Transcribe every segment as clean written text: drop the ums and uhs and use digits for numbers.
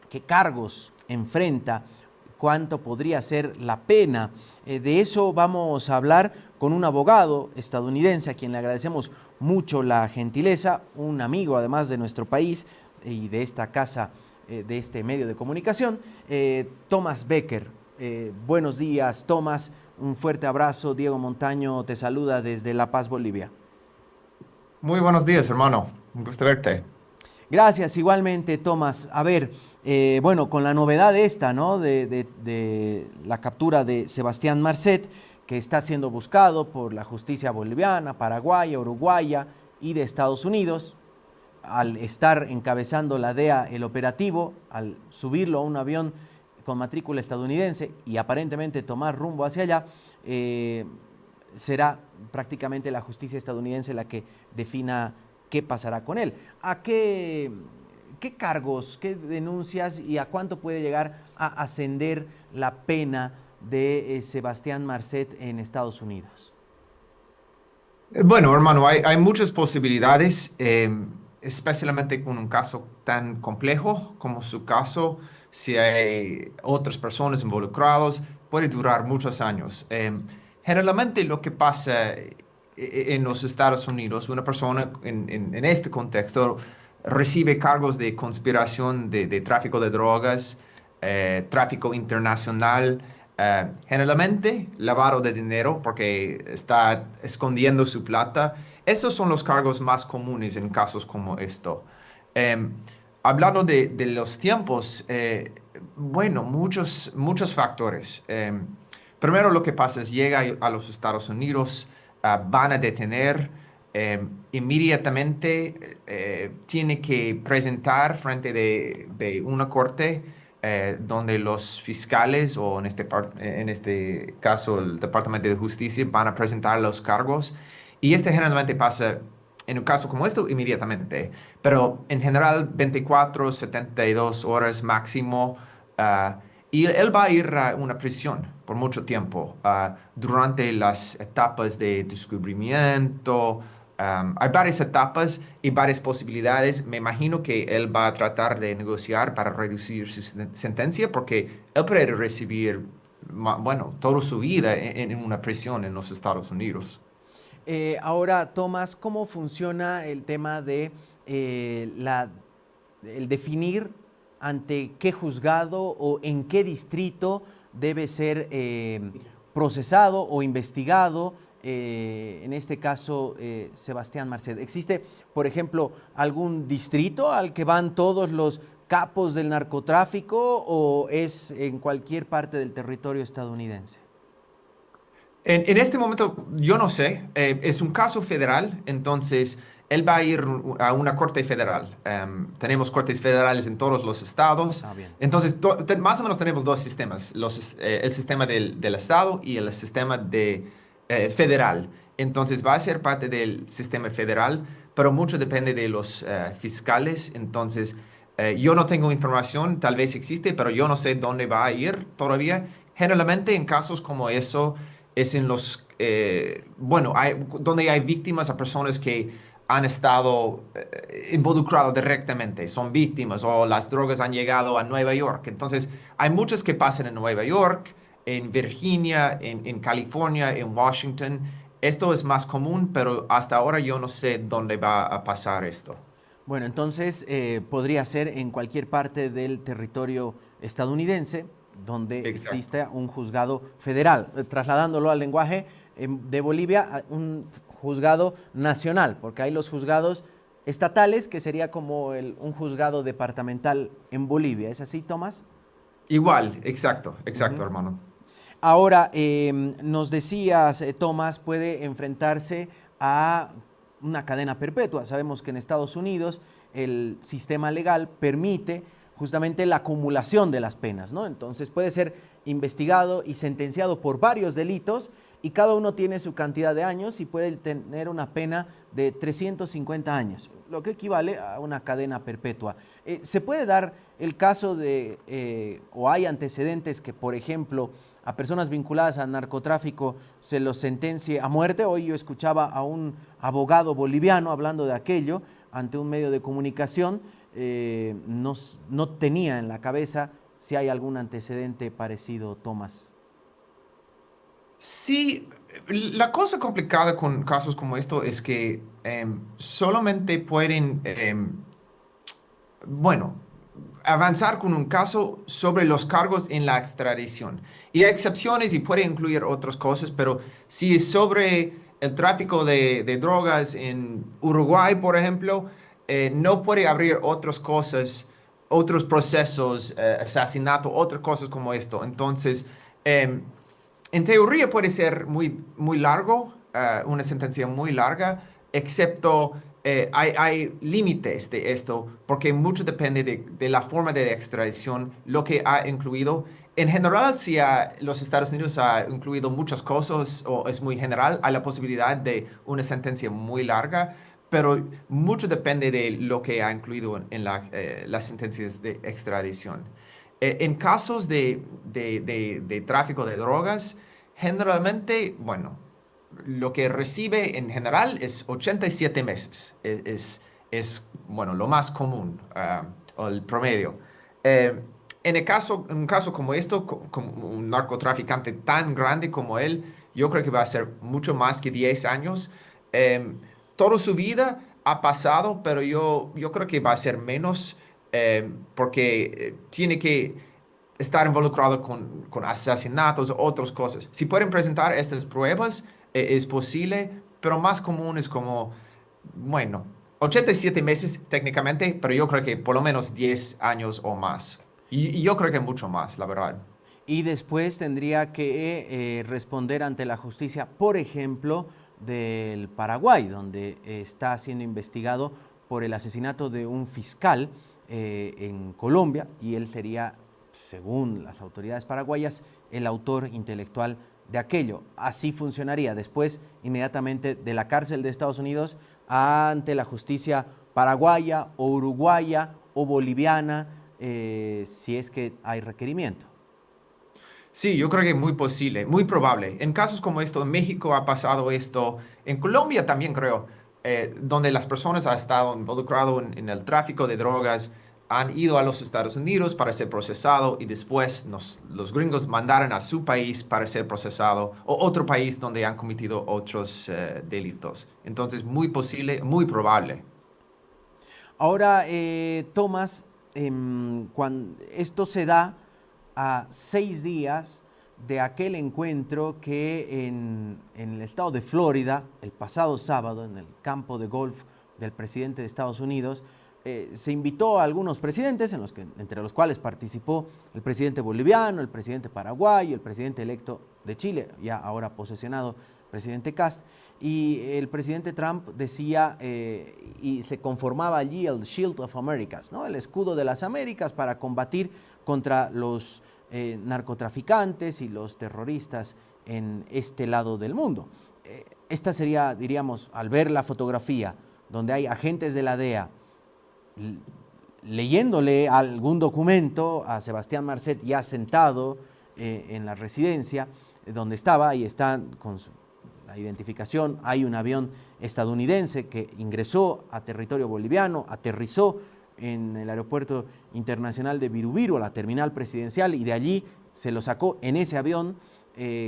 qué cargos enfrenta, cuánto podría ser la pena. De eso vamos a hablar con un abogado estadounidense a quien le agradecemos mucho la gentileza, un amigo además de nuestro país y de esta casa, de este medio de comunicación, Thomas Becker. Buenos días, Thomas. Un fuerte abrazo. Diego Montaño te saluda desde La Paz, Bolivia. Muy buenos días, hermano. Un gusto verte. Gracias, igualmente, Tomás. A ver, bueno, con la novedad esta, ¿no? De la captura de Sebastián Marcet, que está siendo buscado por la justicia boliviana, paraguaya, uruguaya y de Estados Unidos, al estar encabezando la DEA el operativo, al subirlo a un avión con matrícula estadounidense y aparentemente tomar rumbo hacia allá, será prácticamente la justicia estadounidense la que defina qué pasará con él. ¿A qué cargos, qué denuncias y a cuánto puede llegar a ascender la pena de Sebastián Marcet en Estados Unidos? Bueno, hermano, hay muchas posibilidades, especialmente con un caso tan complejo como su caso. Si hay otras personas involucradas, puede durar muchos años. Generalmente lo que pasa en los Estados Unidos, una persona en este contexto recibe cargos de conspiración de tráfico de drogas, tráfico internacional. Generalmente lavado de dinero porque está escondiendo su plata. Esos son los cargos más comunes en casos como esto. Em, Hablando de los tiempos, bueno, muchos factores. Primero lo que pasa es llega a los Estados Unidos, van a detener, inmediatamente tiene que presentar frente de una corte donde los fiscales o en este caso el Departamento de Justicia van a presentar los cargos y este generalmente pasa en un caso como esto inmediatamente, pero en general 24, 72 horas máximo. Y él va a ir a una prisión por mucho tiempo durante las etapas de descubrimiento. Hay varias etapas y varias posibilidades. Me imagino que él va a tratar de negociar para reducir su sentencia porque él puede recibir, bueno, toda su vida en una prisión en los Estados Unidos. Ahora, Tomás, ¿cómo funciona el tema de el definir ante qué juzgado o en qué distrito debe ser procesado o investigado, en este caso, Sebastián Marcet? ¿Existe, por ejemplo, algún distrito al que van todos los capos del narcotráfico o es en cualquier parte del territorio estadounidense? En este momento, yo no sé, es un caso federal, entonces él va a ir a una corte federal. Tenemos cortes federales en todos los estados, Ah, bien. entonces más o menos tenemos dos sistemas, el sistema del estado y el sistema federal. Entonces va a ser parte del sistema federal, pero mucho depende de los fiscales, entonces yo no tengo información, tal vez existe, pero yo no sé dónde va a ir todavía. Generalmente en casos como eso es en bueno, donde hay víctimas a personas que han estado involucradas directamente, son víctimas o las drogas han llegado a Nueva York. Entonces, hay muchas que pasan en Nueva York, en Virginia, en California, en Washington. Esto es más común, pero hasta ahora yo no sé dónde va a pasar esto. Bueno, entonces podría ser en cualquier parte del territorio estadounidense donde Exacto. exista un juzgado federal, trasladándolo al lenguaje de Bolivia, a un juzgado nacional, porque hay los juzgados estatales, que sería como un juzgado departamental en Bolivia. ¿Es así, Tomás? Igual, exacto, exacto, Ujú. hermano. Ahora, nos decías, Tomás, puede enfrentarse a una cadena perpetua. Sabemos que en Estados Unidos el sistema legal permite justamente la acumulación de las penas, ¿no? Entonces puede ser investigado y sentenciado por varios delitos y cada uno tiene su cantidad de años y puede tener una pena de 350 años, lo que equivale a una cadena perpetua. ¿Se puede dar el caso o hay antecedentes que, por ejemplo, a personas vinculadas al narcotráfico se los sentencie a muerte? Hoy yo escuchaba a un abogado boliviano hablando de aquello ante un medio de comunicación, no tenía en la cabeza si hay algún antecedente parecido, Tomás. Sí, la cosa complicada con casos como esto es que solamente pueden, bueno, avanzar con un caso sobre los cargos en la extradición. Y hay excepciones y puede incluir otras cosas, pero si es sobre el tráfico de drogas en Uruguay, por ejemplo, no puede abrir otras cosas, otros procesos, asesinato, otras cosas como esto. Entonces, em, en teoría puede ser muy largo, una sentencia muy larga, excepto hay límites de esto, porque mucho depende de la forma de extradición, lo que ha incluido. En general, si los Estados Unidos ha incluido muchas cosas o es muy general, hay la posibilidad de una sentencia muy larga, pero mucho depende de lo que ha incluido en las sentencias de extradición. En casos de tráfico de drogas, generalmente, bueno, lo que recibe en general es 87 meses. Bueno, lo más común, o el promedio. Eh, en un caso como esto, como un narcotraficante tan grande como él, yo creo que va a ser mucho más que 10 años. Eh, Toda su vida ha pasado, pero yo creo que va a ser menos porque tiene que estar involucrado con asesinatos o otras cosas. Si pueden presentar estas pruebas, es posible, pero más común es como, bueno, 87 meses técnicamente, pero yo creo que por lo menos 10 años o más. Y yo creo que mucho más, la verdad. Y después tendría que responder ante la justicia, por ejemplo, del Paraguay, donde está siendo investigado por el asesinato de un fiscal en Colombia, y él sería, según las autoridades paraguayas, el autor intelectual de aquello. Así funcionaría después, inmediatamente de la cárcel de Estados Unidos ante la justicia paraguaya o uruguaya o boliviana, si es que hay requerimiento. Sí, yo creo que es muy posible, muy probable. En casos como esto, en México ha pasado esto, en Colombia también creo, donde las personas han estado involucradas en el tráfico de drogas, han ido a los Estados Unidos para ser procesado y después los gringos mandaron a su país para ser procesado o otro país donde han cometido otros delitos. Entonces, muy posible, muy probable. Ahora, Tomás, cuando esto se da a 6 días de aquel encuentro que en el estado de Florida, el pasado sábado, en el campo de golf del presidente de Estados Unidos, se invitó a algunos presidentes, entre los cuales participó el presidente boliviano, el presidente paraguayo, el presidente electo de Chile, ya ahora posesionado, presidente Cast, y el presidente Trump decía y se conformaba allí el Shield of Americas, ¿no? El escudo de las Américas para combatir contra los narcotraficantes y los terroristas en este lado del mundo. Esta sería, diríamos, al ver la fotografía donde hay agentes de la DEA leyéndole algún documento a Sebastián Marcet ya sentado en la residencia donde estaba, y está con la identificación, hay un avión estadounidense que ingresó a territorio boliviano, aterrizó en el aeropuerto internacional de Virubiru, a la terminal presidencial, y de allí se lo sacó en ese avión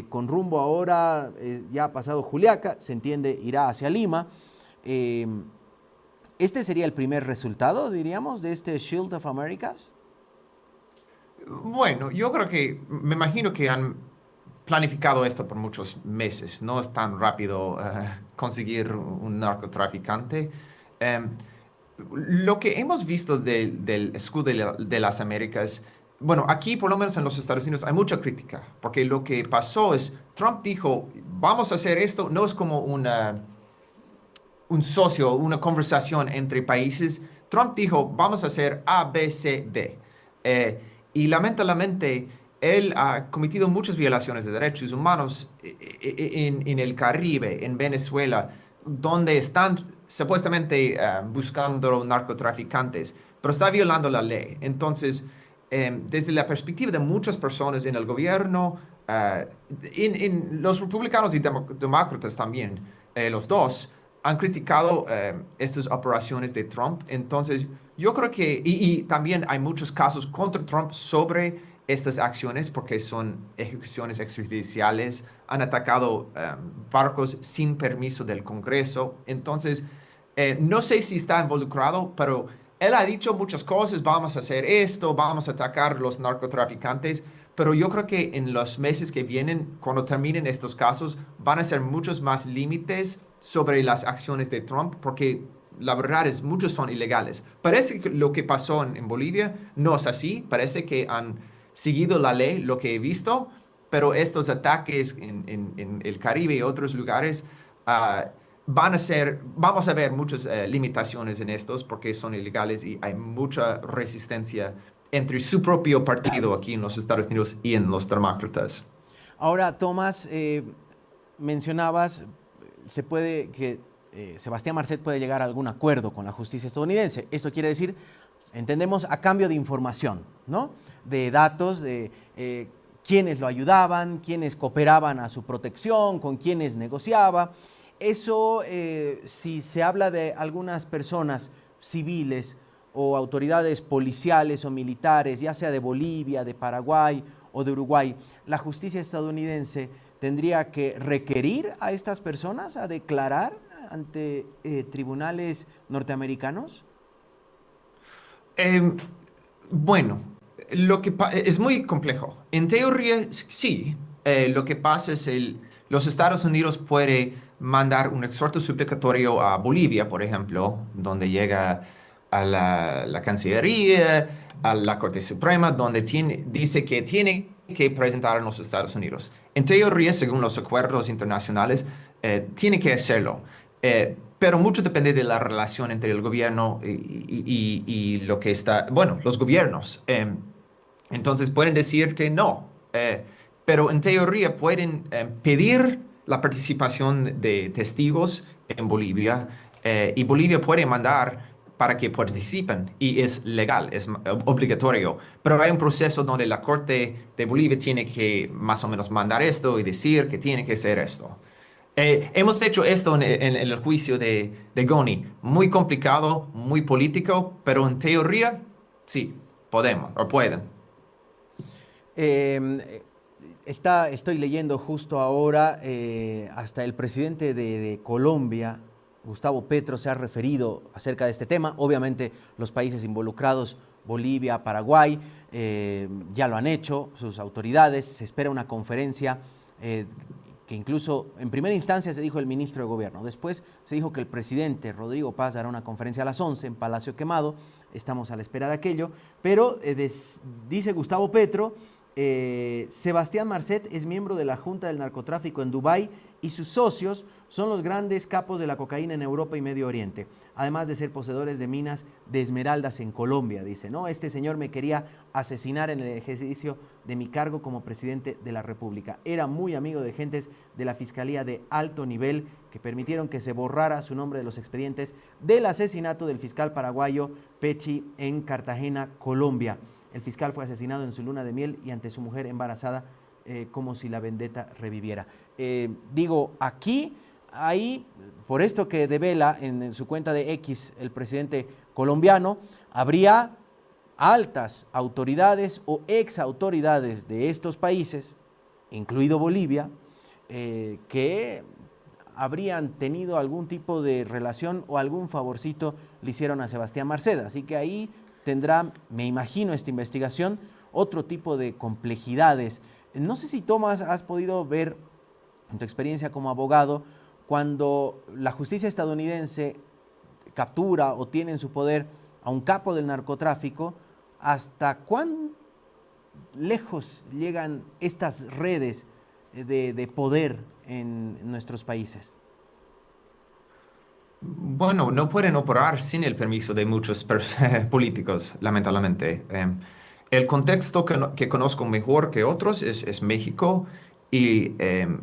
con rumbo ahora, ya ha pasado Juliaca, se entiende irá hacia Lima. Este sería el primer resultado, diríamos, de este Shield of Americas. Bueno, yo creo que, me imagino que han planificado esto por muchos meses. No es tan rápido conseguir un narcotraficante. Em, lo que hemos visto del escudo de las Américas, bueno, aquí por lo menos en los Estados Unidos hay mucha crítica, porque lo que pasó es, Trump dijo, vamos a hacer esto, no es como un socio, una conversación entre países. Trump dijo, vamos a hacer A, B, C, D. Y lamentablemente, él ha cometido muchas violaciones de derechos humanos en el Caribe, en Venezuela, donde están supuestamente buscando narcotraficantes, pero está violando la ley. Entonces, desde la perspectiva de muchas personas en el gobierno, en los republicanos y demócratas también, los dos, han criticado estas operaciones de Trump. Entonces, Yo creo que, y también hay muchos casos contra Trump sobre estas acciones porque son ejecuciones extrajudiciales, han atacado barcos sin permiso del Congreso. Entonces, no sé si está involucrado, pero él ha dicho muchas cosas, vamos a hacer esto, vamos a atacar los narcotraficantes, pero yo creo que en los meses que vienen, cuando terminen estos casos, van a ser muchos más límites sobre las acciones de Trump, porque la verdad es muchos son ilegales. Parece que lo que pasó en Bolivia no es así, parece que han seguido la ley, lo que he visto, pero estos ataques en el Caribe y otros lugares vamos a ver muchas limitaciones en estos porque son ilegales y hay mucha resistencia entre su propio partido aquí en los Estados Unidos y en los demócratas. Ahora, Tomás, mencionabas, se puede que Sebastián Marcet puede llegar a algún acuerdo con la justicia estadounidense. Esto quiere decir, entendemos, a cambio de información, ¿no? De datos, de quiénes lo ayudaban, quiénes cooperaban a su protección, con quiénes negociaba. Eso, si se habla de algunas personas civiles o autoridades policiales o militares, ya sea de Bolivia, de Paraguay o de Uruguay, la justicia estadounidense tendría que requerir a estas personas a declarar ante tribunales norteamericanos. Eh, bueno, es muy complejo. En teoría, sí. Lo que pasa es los Estados Unidos puede mandar un exhorto suplicatorio a Bolivia, por ejemplo, donde llega a la Cancillería, a la Corte Suprema, donde dice que tiene que presentar en los Estados Unidos. En teoría, según los acuerdos internacionales, tiene que hacerlo. Pero mucho depende de la relación entre el gobierno y lo que está, bueno, los gobiernos. Entonces pueden decir que no, pero en teoría pueden pedir la participación de testigos en Bolivia y Bolivia puede mandar para que participen y es legal, es obligatorio. Pero hay un proceso donde la Corte de Bolivia tiene que más o menos mandar esto y decir que tiene que ser esto. Hemos hecho esto en el juicio de Goni. Muy complicado, muy político, pero en teoría sí, podemos o pueden. Eh, estoy leyendo justo ahora, hasta el presidente de Colombia, Gustavo Petro, se ha referido acerca de este tema. Obviamente los países involucrados, Bolivia, Paraguay, ya lo han hecho, sus autoridades. Se espera una conferencia que incluso en primera instancia se dijo el ministro de Gobierno. Después se dijo que el presidente Rodrigo Paz dará una conferencia a las 11 en Palacio Quemado. Estamos a la espera de aquello. Pero dice Gustavo Petro, Sebastián Marcet es miembro de la Junta del Narcotráfico en Dubái y sus socios son los grandes capos de la cocaína en Europa y Medio Oriente, además de ser poseedores de minas de esmeraldas en Colombia, dice, ¿no? Este señor me quería asesinar en el ejercicio de mi cargo como presidente de la República. Era muy amigo de gentes de la Fiscalía de alto nivel que permitieron que se borrara su nombre de los expedientes del asesinato del fiscal paraguayo Pechi en Cartagena, Colombia. El fiscal fue asesinado en su luna de miel y ante su mujer embarazada, como si la vendetta reviviera. Digo, aquí, ahí, por esto que devela en su cuenta de X el presidente colombiano, habría altas autoridades o ex autoridades de estos países, incluido Bolivia, que habrían tenido algún tipo de relación o algún favorcito le hicieron a Sebastián Marcet. Así que ahí tendrá, me imagino, esta investigación otro tipo de complejidades. No sé si, Tomás, has podido ver en tu experiencia como abogado, cuando la justicia estadounidense captura o tiene en su poder a un capo del narcotráfico, ¿hasta cuán lejos llegan estas redes de poder en nuestros países? Bueno, no pueden operar sin el permiso de muchos políticos, lamentablemente. El contexto que conozco mejor que otros es México y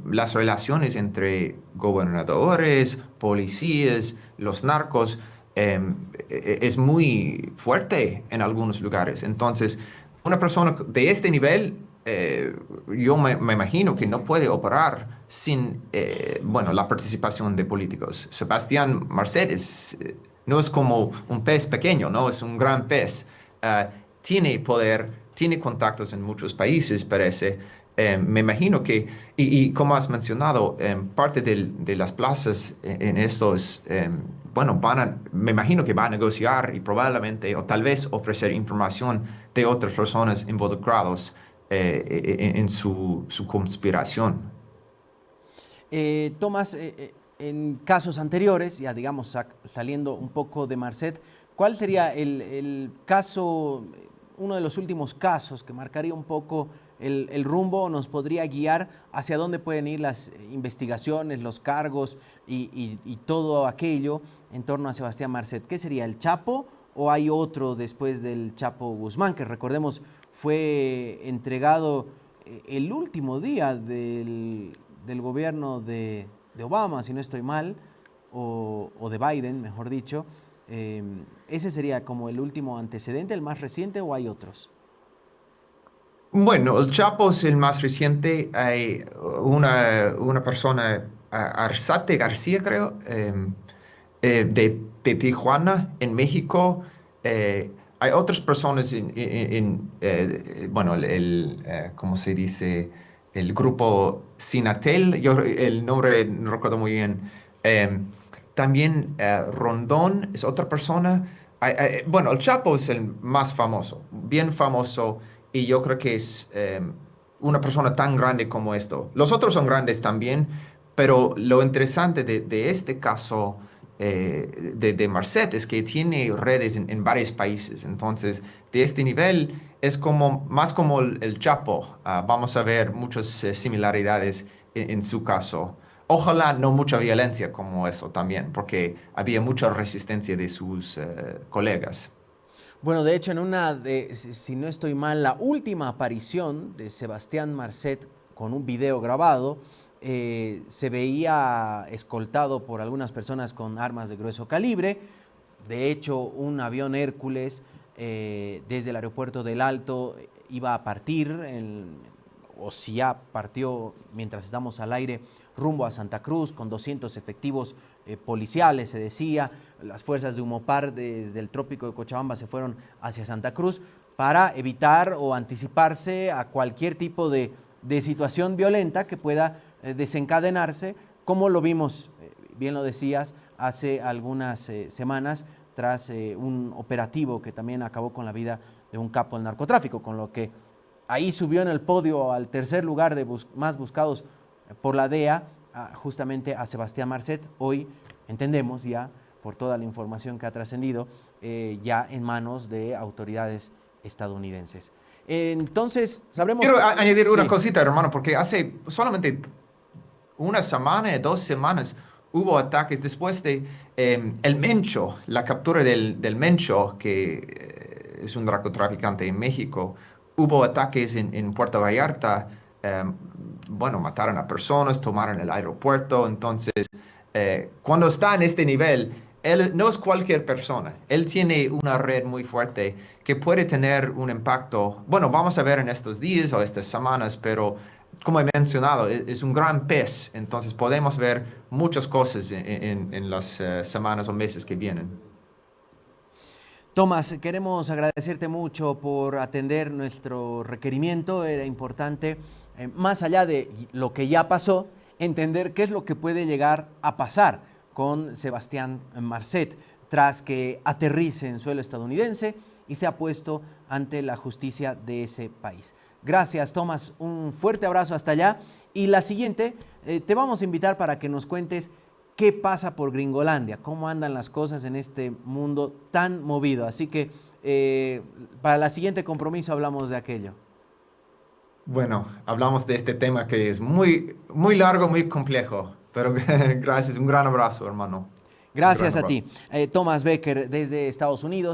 las relaciones entre gobernadores, policías, los narcos, es muy fuerte en algunos lugares. Entonces, una persona de este nivel, yo me imagino que no puede operar sin, bueno, la participación de políticos. Sebastián Marcet no es como un pez pequeño, ¿no? Es un gran pez. Ah, tiene poder, tiene contactos en muchos países, parece. Me imagino que, y como has mencionado, parte de las plazas en estos, bueno, me imagino que va a negociar y probablemente, o tal vez ofrecer información de otras personas involucradas en su conspiración. Tomás, en casos anteriores, ya digamos saliendo un poco de Marcet, ¿cuál sería el caso, uno de los últimos casos que marcaría un poco el rumbo o nos podría guiar hacia dónde pueden ir las investigaciones, los cargos y todo aquello en torno a Sebastián Marcet? ¿Qué sería, el Chapo o hay otro después del Chapo Guzmán, que recordemos fue entregado el último día del gobierno de Obama, si no estoy mal, o de Biden, mejor dicho? ¿Ese sería como el último antecedente, el más reciente, o hay otros? Bueno, el Chapo es el más reciente. Hay una persona, Arzate García, creo, de Tijuana, en México. Hay otras personas bueno, ¿cómo se dice? El grupo Sinatel, yo el nombre no recuerdo muy bien. Eh, También Rondón es otra persona. Bueno, el Chapo es el más famoso, bien famoso, y yo creo que es una persona tan grande como esto. Los otros son grandes también, pero lo interesante de este caso de Marcet es que tiene redes en varios países. Entonces, de este nivel es como más como el Chapo. Vamos a ver muchas similaridades en su caso. Ojalá no mucha violencia como eso también, porque había mucha resistencia de sus colegas. Bueno, de hecho, en una de, si no estoy mal, la última aparición de Sebastián Marcet con un video grabado, se veía escoltado por algunas personas con armas de grueso calibre. De hecho, un avión Hércules desde el aeropuerto del Alto iba a partir, o si ya partió mientras estamos al aire, rumbo a Santa Cruz con 200 efectivos policiales, se decía. Las fuerzas de Humopar desde el trópico de Cochabamba se fueron hacia Santa Cruz para evitar o anticiparse a cualquier tipo de situación violenta que pueda desencadenarse, como lo vimos, bien lo decías, hace algunas semanas tras un operativo que también acabó con la vida de un capo del narcotráfico, con lo que ahí subió en el podio al tercer lugar de más buscados por la DEA, justamente a Sebastián Marcet. Hoy entendemos ya, por toda la información que ha trascendido, ya en manos de autoridades estadounidenses. Entonces, sabremos... Quiero añadir una Sí. cosita, hermano, porque hace solamente una semana, 2 semanas, hubo ataques después de el Mencho, la captura del Mencho, que es un narcotraficante en México. Hubo ataques en Puerto Vallarta. Bueno, mataron a personas, tomaron el aeropuerto. Entonces, cuando está en este nivel, él no es cualquier persona. Él tiene una red muy fuerte que puede tener un impacto. Bueno, vamos a ver en estos días o estas semanas, pero como he mencionado, es un gran pez, entonces podemos ver muchas cosas en las semanas o meses que vienen. Tomás, queremos agradecerte mucho por atender nuestro requerimiento. Era importante, más allá de lo que ya pasó, entender qué es lo que puede llegar a pasar con Sebastián Marcet tras que aterrice en suelo estadounidense y se ha puesto ante la justicia de ese país. Gracias, Tomás. Un fuerte abrazo hasta allá. Y la siguiente, te vamos a invitar para que nos cuentes qué pasa por Gringolandia, cómo andan las cosas en este mundo tan movido. Así que para la siguiente compromiso hablamos de aquello. Bueno, hablamos de este tema que es muy, muy largo, muy complejo, pero gracias, un gran abrazo, hermano. Un gran Gracias a abrazo. ti. Thomas Becker desde Estados Unidos.